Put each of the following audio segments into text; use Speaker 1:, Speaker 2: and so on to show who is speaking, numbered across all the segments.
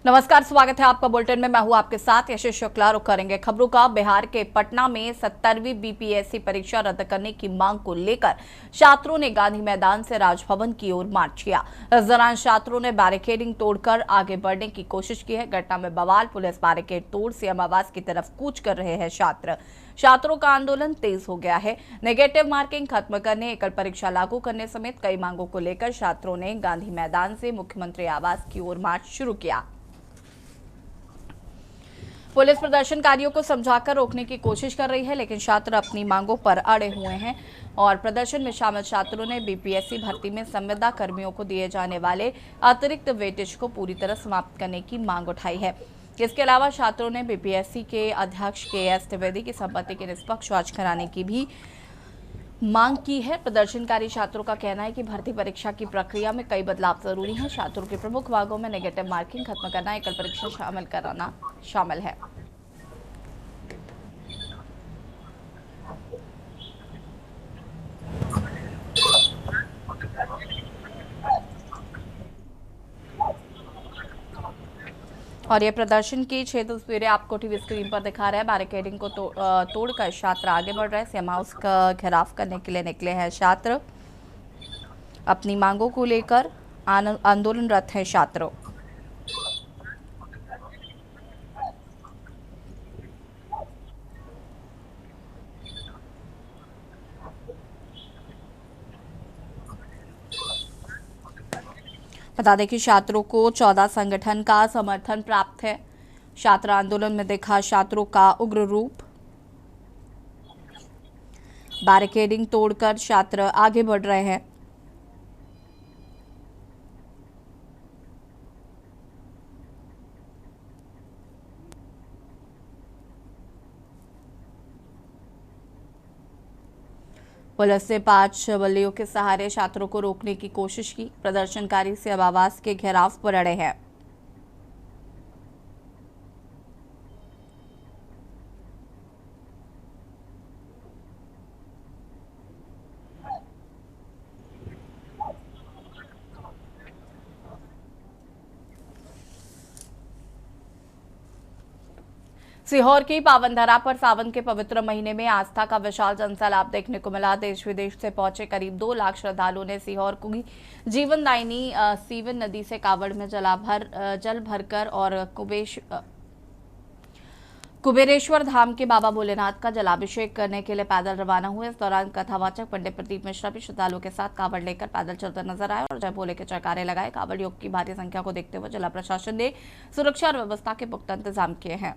Speaker 1: नमस्कार, स्वागत है आपका बुलेटिन में। मैं हूं आपके साथ यशस्वी शुक्ला। रुक करेंगे खबरों का। बिहार के पटना में 70वीं बीपीएससी परीक्षा रद्द करने की मांग को लेकर छात्रों ने गांधी मैदान से राजभवन की ओर मार्च किया। इस दौरान छात्रों ने बैरिकेडिंग तोड़कर आगे बढ़ने की कोशिश की है। घटना में बवाल, पुलिस बैरिकेड तोड़ सीएम आवास की तरफ कूच कर रहे हैं छात्रों का आंदोलन तेज हो गया है। नेगेटिव मार्किंग खत्म करने, एकल परीक्षा लागू करने समेत कई मांगों को लेकर छात्रों ने गांधी मैदान से मुख्यमंत्री आवास की ओर मार्च शुरू किया। पुलिस प्रदर्शनकारियों को समझाकर रोकने की कोशिश कर रही है, लेकिन छात्र अपनी मांगों पर अड़े हुए हैं और प्रदर्शन में शामिल छात्रों ने बीपीएससी भर्ती में संविदा कर्मियों को दिए जाने वाले अतिरिक्त वेटेज को पूरी तरह समाप्त करने की मांग उठाई है। इसके अलावा छात्रों ने बीपीएससी के अध्यक्ष के.एस. त्रिवेदी की संपत्ति की निष्पक्ष जांच कराने की भी मांग की है। प्रदर्शनकारी छात्रों का कहना है कि भर्ती परीक्षा की प्रक्रिया में कई बदलाव जरूरी हैं। छात्रों की प्रमुख मांगों में नेगेटिव मार्किंग खत्म करना, एकल परीक्षा कराना शामिल है। और ये प्रदर्शन की 6 तस्वीरें आपको टीवी स्क्रीन पर दिखा रहे हैं। बैरिकेडिंग को तोड़कर छात्र आगे बढ़ रहे हैं। सीएम हाउस का घेराव करने के लिए निकले हैं छात्र। अपनी मांगों को लेकर आंदोलनरत हैं छात्र। बता दें कि छात्रों को 14 संगठन का समर्थन प्राप्त है। छात्र आंदोलन में दिखा छात्रों का उग्र रूप। बैरिकेडिंग तोड़कर छात्र आगे बढ़ रहे हैं। पुलिस ने 5 बल्लियों के सहारे छात्रों को रोकने की कोशिश की। प्रदर्शनकारी से अब आवास के घेराव पर अड़े हैं। सीहोर की पावनधरा पर सावन के पवित्र महीने में आस्था का विशाल जनसैलाब देखने को मिला। देश विदेश से पहुंचे करीब 2 लाख श्रद्धालुओं ने सीहोर की जीवनदायिनी सीवन नदी से कावड़ में जल भरकर और कुबेरेश्वर धाम के बाबा भोलेनाथ का जलाभिषेक करने के लिए पैदल रवाना हुए। इस दौरान कथावाचक पंडित प्रदीप मिश्रा भी श्रद्धालुओं के साथ कावड़ लेकर पैदल चलते नजर आए और जय भोले के जयकारे लगाए। कावड़ योग की भारी संख्या को देखते हुए जिला प्रशासन ने सुरक्षा और व्यवस्था के पुख्ता इंतजाम किए हैं।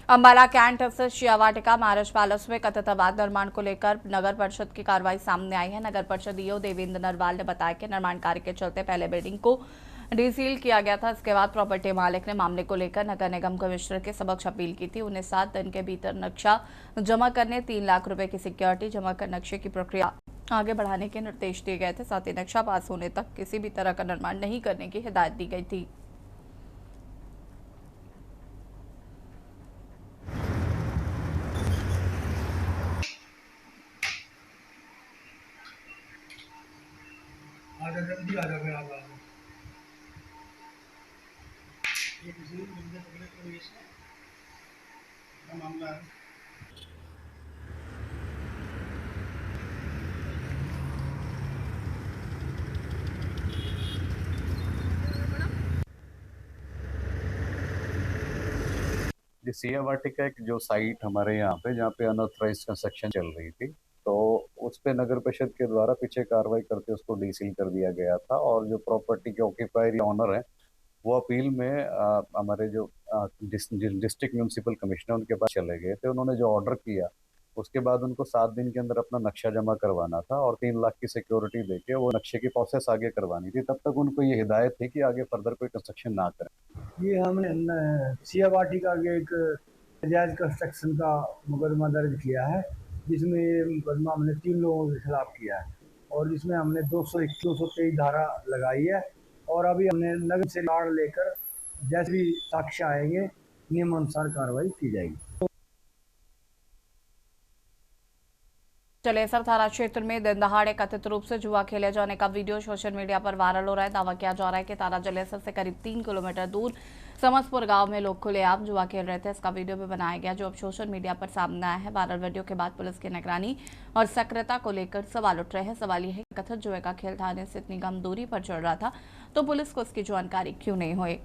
Speaker 1: अंबाला कैंट स्थित शिया वाटिका महाराज पैलेस में कथित अवैध निर्माण को लेकर नगर परिषद की कार्रवाई सामने आई है। नगर परिषद ईओ देवेंद्र नरवाल ने बताया कि निर्माण कार्य के चलते पहले बिल्डिंग को डीसील किया गया था। इसके बाद प्रॉपर्टी मालिक ने मामले को लेकर नगर निगम कमिश्नर के समक्ष अपील की थी। उन्हें 7 दिन के भीतर नक्शा जमा करने, 3 लाख रुपए की सिक्योरिटी जमा कर नक्शे की प्रक्रिया आगे बढ़ाने के निर्देश दिए गए थे। साथ ही नक्शा पास होने तक किसी भी तरह का निर्माण नहीं करने की हिदायत दी गई थी।
Speaker 2: आजा जल्दी आजा मैं आजा ये किसी बंदे पकड़े तो ये क्या मामला है।
Speaker 3: सिया वाटिका एक जो साइट हमारे यहाँ पे जहाँ पे अनऑथराइज कंस्ट्रक्शन चल रही थी, तो उस पे नगर परिषद के द्वारा पीछे कार्रवाई करके उसको डीसील कर दिया गया था और जो प्रॉपर्टी के ऑक्यूपायर ऑनर है वो अपील में हमारे जो डिस्ट्रिक्ट म्यूनिसिपल कमिश्नर उनके पास चले गए थे। उन्होंने जो ऑर्डर किया उसके बाद उनको 7 दिन के अंदर अपना नक्शा जमा करवाना था और 3 लाख की सिक्योरिटी देके वो नक्शे की प्रोसेस आगे करवानी थी। तब तक उनको ये हिदायत थी कि आगे फर्दर कोई कंस्ट्रक्शन ना करें।
Speaker 2: ये हमने सिया वाटिका के एक नजायज कंस्ट्रक्शन का मुकदमा दर्ज किया है, जिसमें ये मुकदमा हमने 3 लोगों के खिलाफ किया है और जिसमें हमने 223 धारा लगाई है। और अभी हमने नगर से कार्ड लेकर जैसे भी साक्ष्य आएंगे नियमानुसार कार्रवाई की जाएगी।
Speaker 1: जलेसर थाना क्षेत्र में दिन दहाड़े कथित रूप से जुआ खेले जाने का वीडियो सोशल मीडिया पर वायरल हो रहा है। दावा किया जा रहा है कि थाना जलेसर से करीब 3 किलोमीटर दूर समसपुर गांव में लोग खुलेआम जुआ खेल रहे थे। इसका वीडियो भी बनाया गया जो अब सोशल मीडिया पर सामने आया है। वायरल वीडियो के बाद पुलिस की निगरानी और सक्रियता को लेकर सवाल उठ रहे हैं। सवाल यह है कि कथित जुए का खेल थाने से इतनी कम दूरी पर चल रहा था तो पुलिस को इसकी जानकारी क्यों नहीं हुई।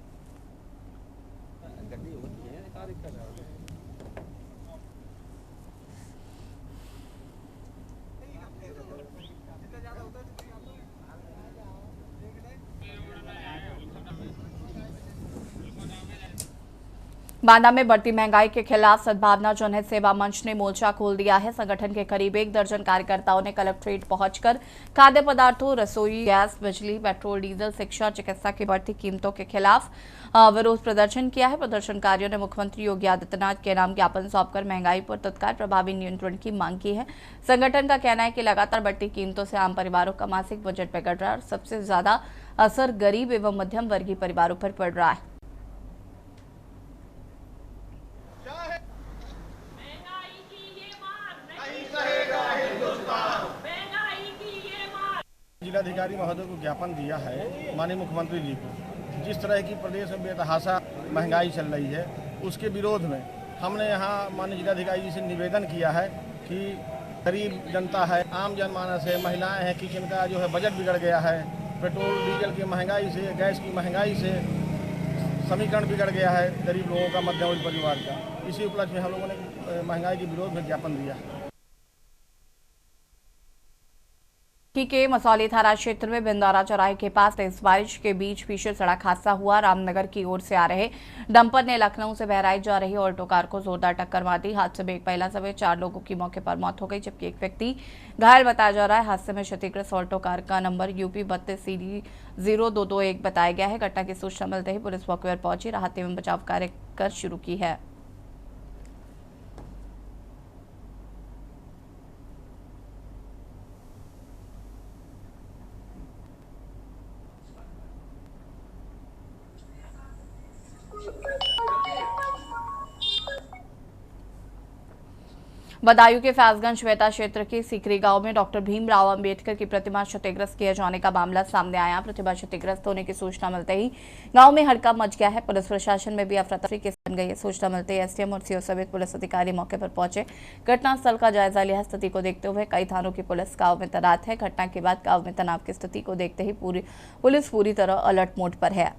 Speaker 1: बांदा में बढ़ती महंगाई के खिलाफ सद्भावना जनहित सेवा मंच ने मोर्चा खोल दिया है। संगठन के करीब 1 दर्जन कार्यकर्ताओं ने कलेक्ट्रेट पहुंचकर खाद्य पदार्थों, रसोई गैस, बिजली, पेट्रोल, डीजल, शिक्षा, चिकित्सा की बढ़ती कीमतों के खिलाफ विरोध प्रदर्शन किया है। प्रदर्शनकारियों ने मुख्यमंत्री योगी आदित्यनाथ के नाम ज्ञापन सौंपकर महंगाई पर तत्काल प्रभावी नियंत्रण की मांग की है। संगठन का कहना है कि लगातार बढ़ती कीमतों से आम परिवारों का मासिक बजट बिगड़ रहा है और सबसे ज्यादा असर गरीब एवं मध्यम वर्गीय परिवारों पर पड़ रहा है।
Speaker 4: जिलाधिकारी महोदय को ज्ञापन दिया है माननीय मुख्यमंत्री जी को। जिस तरह की प्रदेश में बेतहाशा महंगाई चल रही है उसके विरोध में हमने यहाँ माननीय जिलाधिकारी जी से निवेदन किया है कि गरीब जनता है, आम जनमानस है, महिलाएं हैं कि जिनका जो है बजट बिगड़ गया है, पेट्रोल डीजल की महंगाई से, गैस की महंगाई से समीकरण बिगड़ गया है गरीब लोगों का, मध्यम वर्ग परिवार का। इसी उपलक्ष्य में हम लोगों ने महंगाई के विरोध में ज्ञापन दिया है।
Speaker 1: के मसौली थाना क्षेत्र में बिंदारा चौराहे के पास तेज बारिश के बीच भीषण सड़क हादसा हुआ। रामनगर की ओर से आ रहे डंपर ने लखनऊ से बहराइच जा रही ऑल्टो कार को जोरदार टक्कर मार दी। हादसे में एक महिला समेत 4 लोगों की मौके पर मौत हो गई जबकि एक व्यक्ति घायल बताया जा रहा है। हादसे में क्षतिग्रस्त ऑल्टो कार का नंबर UP 32CD0221 बताया गया है। घटना की सूचना मिलते ही पुलिस मौके पर पहुंची राहत एवं बचाव कार्य कर शुरू की है। बदायूं के फैजगंज श्वेता क्षेत्र के सीकरी गांव में डॉक्टर भीमराव अंबेडकर की प्रतिमा क्षतिग्रस्त किए जाने का मामला सामने आया। प्रतिमा क्षतिग्रस्त होने की सूचना मिलते ही गांव में हड़कंप मच गया है। पुलिस प्रशासन में भी अफरा-तफरी की बन गई है। सूचना मिलते ही SDM और CO समेत पुलिस अधिकारी मौके पर पहुंचे, घटनास्थल का जायजा लिया। स्थिति को देखते हुए कई थानों की पुलिस गाँव में तैनात है। घटना के बाद गाँव में तनाव की स्थिति को देखते ही पुलिस पूरी तरह अलर्ट मोड पर है।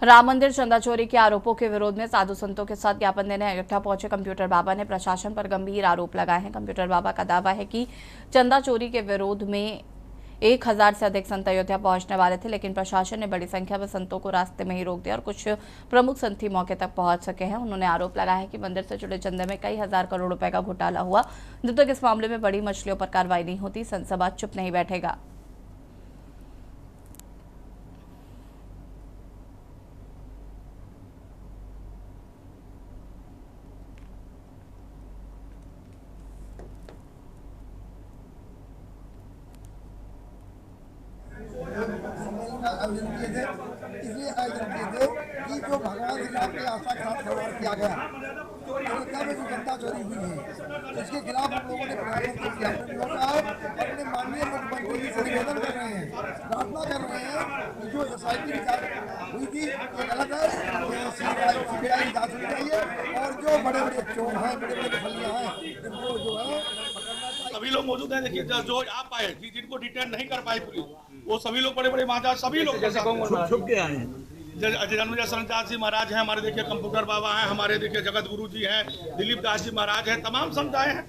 Speaker 1: राम मंदिर चंदा चोरी के आरोपों के विरोध में साधु संतों के साथ ज्ञापन देने अयोध्या पहुंचे कंप्यूटर बाबा ने प्रशासन पर गंभीर आरोप लगाए हैं। कंप्यूटर बाबा का दावा है कि चंदा चोरी के विरोध में 1000 से अधिक संत अयोध्या पहुंचने वाले थे, लेकिन प्रशासन ने बड़ी संख्या में संतों को रास्ते में ही रोक दिया और कुछ प्रमुख संत ही मौके तक पहुंच सके हैं। उन्होंने आरोप लगाया है कि मंदिर से जुड़े चंदे में कई हजार करोड़ रुपए का घोटाला हुआ। जब तक इस मामले में बड़ी मछलियों पर कार्रवाई नहीं होती, संत सभा चुप नहीं बैठेगा।
Speaker 5: आयोजन किए थे। इसलिए आयोजन किए थे कि जो भगवान श्री राम की आस्था के साथ खिलवाड़ किया गया, अयोध्या में जो जनता चोरी हुई है, इसके खिलाफ हम लोगों ने प्रधानमंत्री से ज्ञापन लौटा है। अपने माननीय मुख्यमंत्री जी से निवेदन कर रहे हैं, प्रार्थना कर रहे हैं कि जो SIT की जांच हुई थी ये गलत है, CBI की जांच होनी चाहिए और जो बड़े बड़े चोर हैं, बड़े बड़े दफलियाँ हैं, इनको जो है
Speaker 6: सभी लोग मौजूद हैं। देखिए जो आप आए जिनको डिटेन नहीं कर पाई पुलिस, वो सभी लोग बड़े बड़े महाराज सभी लोग छुप के आए हैं। जन्मजय शरणदास जी महाराज हैं हमारे, देखिए कंप्यूटर बाबा हैं हमारे, देखिए जगत गुरु जी हैं, दिलीप दास जी महाराज हैं, तमाम संत आए हैं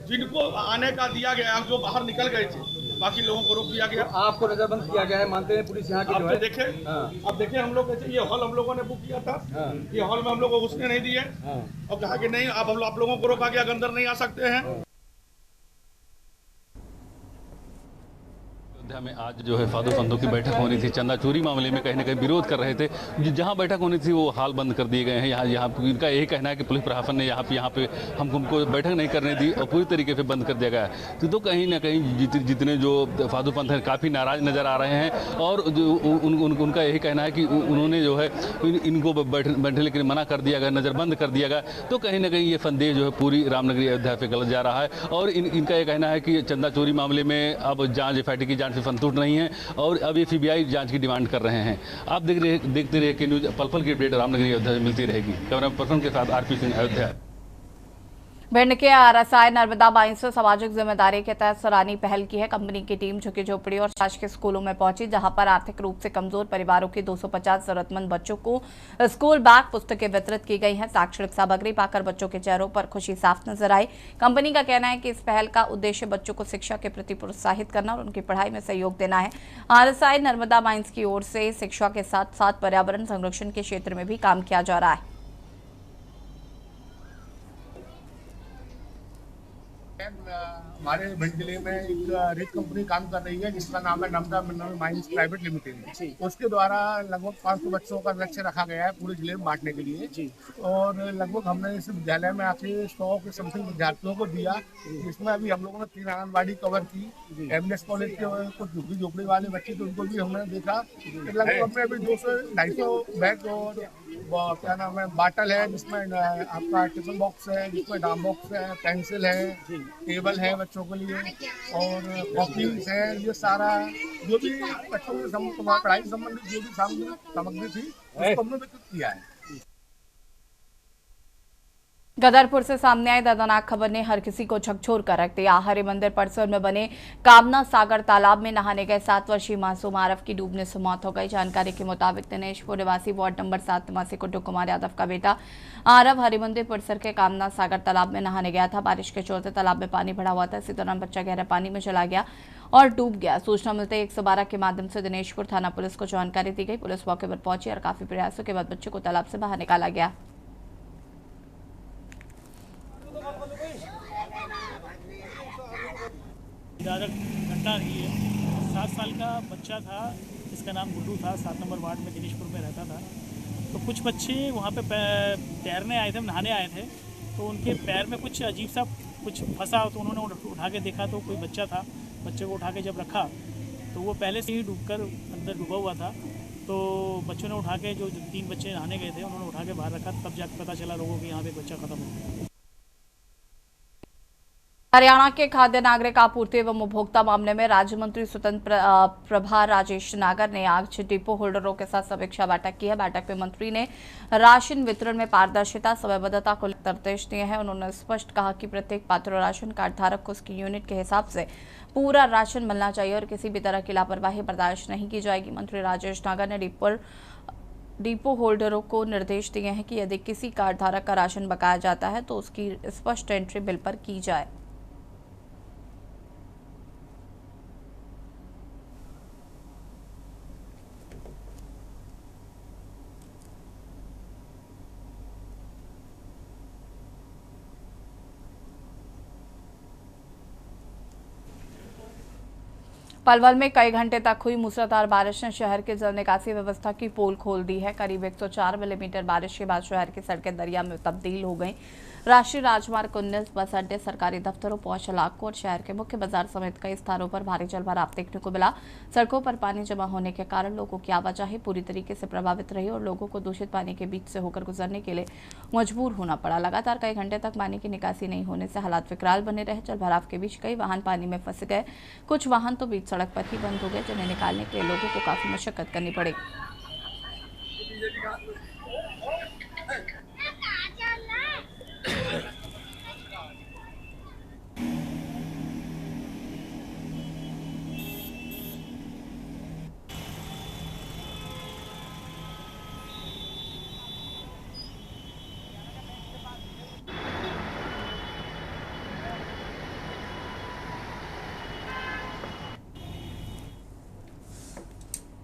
Speaker 6: जिनको आने का दिया गया, जो बाहर निकल गए थे, बाकी लोगों को रोक दिया गया।
Speaker 7: आपको नजरबंद किया गया है, मानते हैं पुलिस यहाँ की जो है?
Speaker 6: देखे अब देखिए हम लोग कैसे, ये हॉल हम लोगों ने बुक किया था, ये हॉल में हम लोग को घुसने नहीं दिए और कहा कि नहीं अब हम आप लोगों को रोका गया, अंदर नहीं आ सकते हैं।
Speaker 8: अयोध्या में आज जो है साधु संतों की बैठक होनी थी, चंदा चोरी मामले में कहीं ना कहीं विरोध कर रहे थे। जहां बैठक होनी थी वो हाल बंद कर दिए गए हैं। यहाँ इनका यही कहना है कि पुलिस प्रशासन ने यहाँ पे हमको बैठक नहीं करने दी और पूरी तरीके से बंद कर दिया गया है। तो कहीं ना कहीं जितने जो साधु पंथ हैं काफ़ी नाराज नज़र आ रहे हैं और उनका यही कहना है कि उन्होंने जो है इनको बैठने के लिए मना कर दिया गया, नज़रबंद कर दिया गया। तो कहीं ना कहीं ये संदेश जो है पूरी रामनगरी अयोध्या पे गलत जा रहा है और इनका ये कहना है कि चंदा चोरी मामले में अब जांच FIT की जांच से संतुष्ट नहीं है और अब ये CBI जांच की डिमांड कर रहे हैं। आप देखते रहिए कि न्यूज़ पल की अपडेट रामनगरी अयोध्या से मिलती रहेगी। कैमरा पर्सन के साथ RP सिंह, अयोध्या।
Speaker 1: भिंड के RSI नर्मदा माइंस से सामाजिक जिम्मेदारी के तहत सराहनीय पहल की है। कंपनी की टीम झुग्गी झोपड़ी और शासकीय स्कूलों में पहुंची, जहां पर आर्थिक रूप से कमजोर परिवारों के 250 जरूरतमंद बच्चों को स्कूल बैग पुस्तकें वितरित की गई हैं। शैक्षणिक सामग्री पाकर बच्चों के चेहरों पर खुशी साफ नजर आई। कंपनी का कहना है कि इस पहल का उद्देश्य बच्चों को शिक्षा के प्रति प्रोत्साहित करना और उनकी पढ़ाई में सहयोग देना है। RSI नर्मदा माइंस की ओर से शिक्षा के साथ साथ पर्यावरण संरक्षण के क्षेत्र में भी काम किया जा रहा है।
Speaker 9: हमारे भिंड जिले में एक रेत कंपनी काम कर रही है जिसका नाम है Narmada mineral mines private limited. उसके द्वारा लगभग 500 बच्चों का लक्ष्य रखा गया है पूरे जिले में बांटने के लिए और लगभग हमने इस विद्यालय में आके 100 के समथिंग विद्यार्थियों को दिया, जिसमें अभी हम लोगों ने 3 आंगनबाड़ी कवर की। MNS कॉलेज के कुछ झुग्गी झोपड़ी वाले बच्चे थे उनको भी हमने देखा। लगभग हमने अभी 200-250 बैग और क्या नाम है बाटल है, जिसमें आपका टिफिन बॉक्स है, जिसमें डाम बॉक्स है, पेंसिल है, टेबल है बच्चों के लिए और कॉपीज है। ये सारा जो भी बच्चों के पढ़ाई संबंधित जो भी सामग्री थी उसको हमने वितरित किया है।
Speaker 1: गदरपुर से सामने आई दर्दनाक खबर ने हर किसी को झकझोर कर रख दिया। हरि मंदिर परिसर में बने कामना सागर तालाब में नहाने गए 7 वर्षीय मासूम आरव की डूबने से मौत हो गई। जानकारी के मुताबिक दिनेशपुर निवासी वार्ड नंबर 7 निवासी कुड्डू कुमार यादव का बेटा आरव हरि मंदिर परिसर के कामना सागर तालाब में नहाने गया था। बारिश के चलते तालाब में पानी भरा हुआ था। इसी दौरान बच्चा गहरे पानी में चला गया और डूब गया। सूचना मिलते ही 112 के माध्यम से दिनेशपुर थाना पुलिस को जानकारी दी गई। पुलिस मौके पर पहुंची और काफी प्रयासों के बाद बच्चे को तालाब से बाहर निकाला गया।
Speaker 10: घटना रही है। 7 साल का बच्चा था, इसका नाम गुड्डू था, 7 नंबर वार्ड में दिनेशपुर में रहता था। तो कुछ बच्चे वहाँ पे तैरने आए थे, नहाने आए थे, तो उनके पैर में कुछ अजीब सा कुछ फंसा, तो उन्होंने उठा के देखा तो कोई बच्चा था। बच्चे को उठा के जब रखा तो वो पहले से ही डूबकर अंदर डूबा हुआ था। तो बच्चों ने उठा के, जो 3 बच्चे नहाने गए थे उन्होंने उठा के बाहर रखा, तब जाकर पता चला लोगों को यहाँ पे एक बच्चा खत्म हो गया।
Speaker 1: हरियाणा के खाद्य नागरिक आपूर्ति एवं उपभोक्ता मामले में राज्य मंत्री स्वतंत्र प्रभार राजेश नागर ने आज डिपो होल्डरों के साथ समीक्षा बैठक की है। बैठक में मंत्री ने राशन वितरण में पारदर्शिता, समयबद्धता को निर्देश दिए हैं। उन्होंने स्पष्ट कहा कि प्रत्येक पात्र राशन कार्ड धारक को उसकी यूनिट के हिसाब से पूरा राशन मिलना चाहिए और किसी भी तरह की लापरवाही बर्दाश्त नहीं की जाएगी। मंत्री राजेश नागर ने डिपो होल्डरों को निर्देश दिए हैं कि यदि किसी कार्ड धारक का राशन बकाया जाता है तो उसकी स्पष्ट एंट्री बिल पर की जाए। पलवल में कई घंटे तक हुई मूसलाधार बारिश ने शहर के जल निकासी व्यवस्था की पोल खोल दी है। करीब 104 मिलीमीटर बारिश के बाद शहर की सड़कें दरिया में तब्दील हो गईं। राष्ट्रीय राजमार्ग 19 बस अड्डे, सरकारी दफ्तरों, पौष इलाकों और शहर के मुख्य बाजार समेत कई स्थानों पर भारी जलभराव देखने को मिला। सड़कों पर पानी जमा होने के कारण लोगों की आवाजाही पूरी तरीके से प्रभावित रही और लोगों को दूषित पानी के बीच से होकर गुजरने के लिए मजबूर होना पड़ा। लगातार कई घंटे तक पानी की निकासी नहीं होने से हालात विकराल बने रहे। जलभराव के बीच कई वाहन पानी में फंस गए, कुछ वाहन तो बीच सड़क पर ही बंद हो गए, जिन्हें निकालने के लिए लोगों को काफी मशक्कत करनी पड़ी।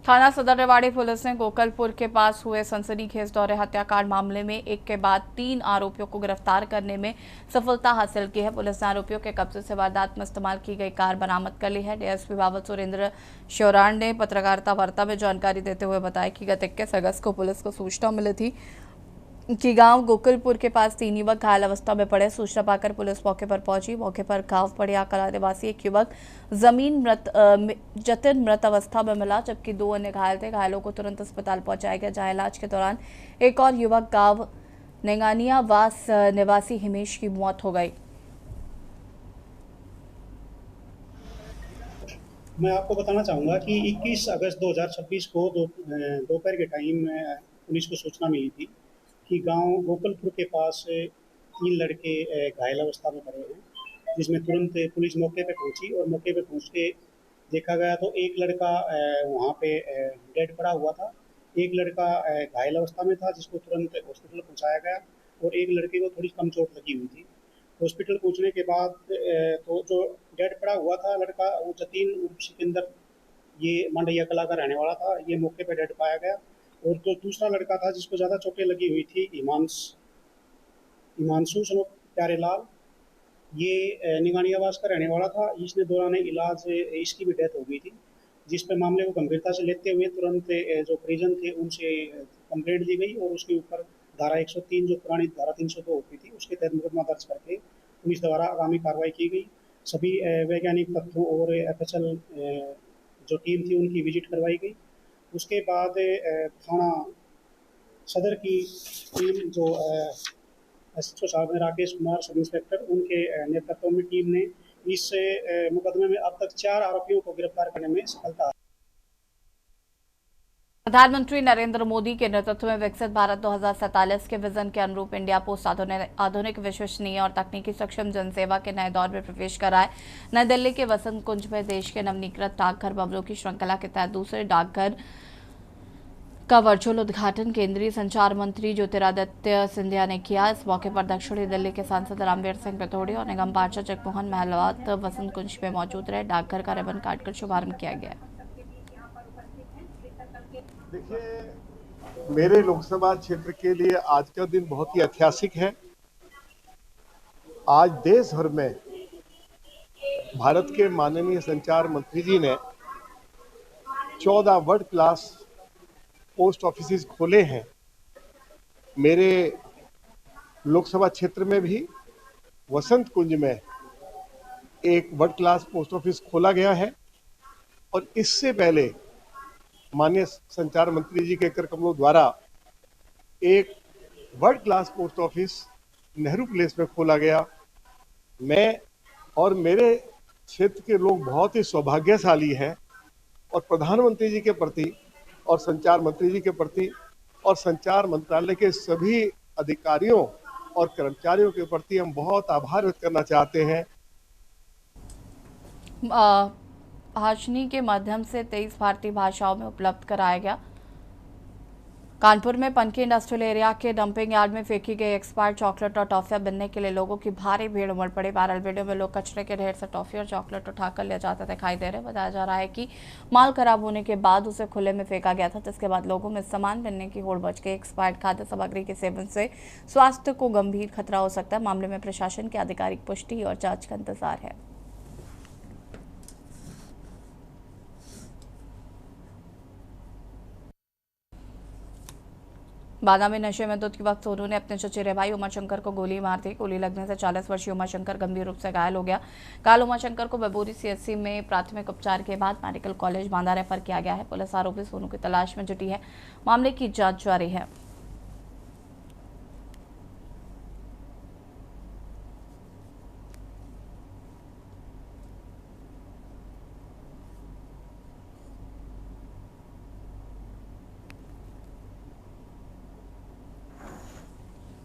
Speaker 1: थाना सदर रेवाड़ी पुलिस ने गोकलपुर के पास हुए सनसनीखेज दौरे हत्याकांड मामले में एक के बाद 3 आरोपियों को गिरफ्तार करने में सफलता हासिल की है। पुलिस ने आरोपियों के कब्जे से वारदात में इस्तेमाल की गई कार बरामद कर ली है। डीएसपी बाबत सुरेंद्र श्योराण ने पत्रकारिता वार्ता में जानकारी देते हुए बताया कि गत 21 अगस्त को पुलिस को सूचना मिली थी कि गांव गोकुलपुर के पास 3 युवक घायल अवस्था में पड़े। सूचना पाकर पुलिस मौके पर पहुंची। मौके पर गांव पड़िया कला निवासी एक युवक जतिन मृत अवस्था में मिला, जबकि 2 अन्य घायल थे। घायलों को तुरंत अस्पताल पहुंचाया गया, जहां इलाज के दौरान एक और युवक गांव नेंगानिया वास निवासी हिमेश की मौत हो गई।
Speaker 11: मैं आपको बताना चाहूँगा कि 21 अगस्त 2026 को दोपहर के टाइम पुलिस को सूचना मिली थी कि गांव गोकुलपुर के पास 3 लड़के घायल अवस्था में पड़े हैं, जिसमें तुरंत पुलिस मौके पे पहुंची और मौके पे पहुंच के देखा गया तो एक लड़का वहां पे डेड पड़ा हुआ था, एक लड़का घायल अवस्था में था जिसको तुरंत हॉस्पिटल पहुंचाया गया और एक लड़के को थोड़ी कम चोट लगी हुई थी। हॉस्पिटल पहुंचने के बाद तो जो डेड पड़ा हुआ था लड़का, वो जतीन उर्फ सिकंदर, ये मंडैया कला का रहने वाला था, ये मौके पे डेड पाया गया। और जो दूसरा लड़का था जिसको ज़्यादा चोटें लगी हुई थी, हिमांशु सनोक प्यारेलाल, ये निगानियावास का रहने वाला था। इसने दौरान इलाज इसकी भी डेथ हो गई थी, जिस पे मामले को गंभीरता से लेते हुए तुरंत जो परिजन थे उनसे कंप्लेंट दी गई और उसके ऊपर धारा 103 जो पुरानी धारा 302 होती थी उसके तहत मुकदमा दर्ज करके पुलिस द्वारा आगामी कार्रवाई की गई। सभी वैज्ञानिक तथ्यों और FHL जो टीम थी उनकी विजिट करवाई गई। उसके बाद थाना सदर की टीम जो SHO साहब हैं राकेश कुमार सब इंस्पेक्टर, उनके नेतृत्व में टीम ने इस मुकदमे में अब तक 4 आरोपियों को गिरफ्तार करने में सफलता।
Speaker 1: प्रधानमंत्री नरेंद्र मोदी के नेतृत्व में विकसित भारत 2047 के विजन के अनुरूप इंडिया पोस्ट आधुनिक, विश्वसनीय और तकनीकी सक्षम जनसेवा के नए दौर में प्रवेश करा है। नई दिल्ली के वसंत कुंज में देश के नवनीकृत डाकघर भवनों की श्रृंखला के तहत दूसरे डाकघर का वर्चुअल उद्घाटन केंद्रीय संचार मंत्री ज्योतिरादित्य सिंधिया ने किया। इस मौके पर दक्षिणी दिल्ली के सांसद रामवीर सिंह पिथौड़ी और निगम पार्षद जगमोहन महलवात वसंत कुंज में मौजूद रहे। डाकघर का रिबन काटकर शुभारंभ किया गया।
Speaker 9: देखिए, मेरे लोकसभा क्षेत्र के लिए आज का दिन बहुत ही ऐतिहासिक है। आज देश भर में भारत के माननीय संचार मंत्री जी ने 14 वर्ल्ड क्लास पोस्ट ऑफिस खोले हैं। मेरे लोकसभा क्षेत्र में भी वसंत कुंज में एक वर्ल्ड क्लास पोस्ट ऑफिस खोला गया है और इससे पहले माननीय संचार मंत्री जी के कर कमलों द्वारा एक world class post office Nehru place में खोला गया। मैं और मेरे क्षेत्र के लोग बहुत ही सौभाग्यशाली हैं और प्रधानमंत्री जी के प्रति और संचार मंत्री जी के प्रति और संचार मंत्रालय के सभी अधिकारियों और कर्मचारियों के प्रति हम बहुत आभार व्यक्त करना चाहते हैं।
Speaker 1: भाषणी के माध्यम से 23 भारतीय भाषाओं में उपलब्ध कराया गया। कानपुर में पनकी इंडस्ट्रियल एरिया के डंपिंग यार्ड में फेंकी गई एक्सपायर्ड चॉकलेट और टॉफियां बनने के लिए लोगों की भारी भीड़ उमड़ पड़ी। वायरल वीडियो में लोग कचरे के ढेर से टॉफी और चॉकलेट उठाकर ले जाते दिखाई दे रहे। बताया जा रहा है कि माल खराब होने के बाद उसे खुले में फेंका गया था, जिसके बाद लोगों में सामान बनने की होड़ मच गई। एक्सपायर्ड खाद्य सामग्री के सेवन से स्वास्थ्य को गंभीर खतरा हो सकता है। मामले में प्रशासन की आधिकारिक पुष्टि और जांच का इंतजार है। बादा में नशे में धुत के वक्त सोनू ने अपने चचेरे भाई उमाशंकर को गोली मार दी। गोली लगने से 40 वर्षीय उमाशंकर गंभीर रूप से घायल हो गया। घायल उमाशंकर को बबूरी सीएचसी में प्राथमिक उपचार के बाद मेडिकल कॉलेज बांदा रेफर किया गया है। पुलिस आरोपी सोनू की तलाश में जुटी है। मामले की जांच जारी है।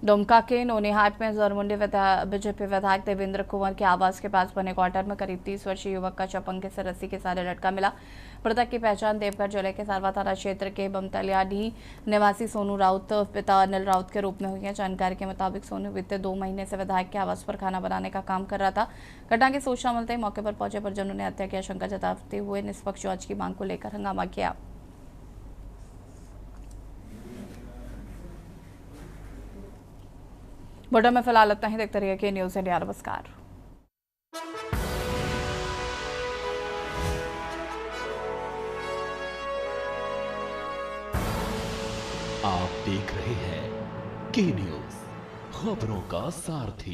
Speaker 1: दुमका के नोनेहाट में जोरमुंडी बीजेपी विधायक देवेंद्र कुंवर के आवास के पास बने क्वार्टर में करीब 30 वर्षीय युवक का चपंगे से रस्सी के सहारे लटका मिला। मृतक की पहचान देवघर जिले के सारवा थाना क्षेत्र के बमतलियाडीह निवासी सोनू राउत पिता अनिल राउत के रूप में हुई है। जानकारी के मुताबिक सोनू बीते 2 महीने से विधायक के आवास पर खाना बनाने का काम कर रहा था। घटना की सूचना मिलते ही मौके पर पहुंचे परिजनों ने हत्या की आशंका जताते हुए निष्पक्ष जांच की मांग को लेकर हंगामा किया। बुलेटिन में फिलहाल इतना ही। देखते रहिए के न्यूज़ इंडिया। नमस्कार।
Speaker 12: आप देख रहे हैं के न्यूज़, खबरों का सारथी।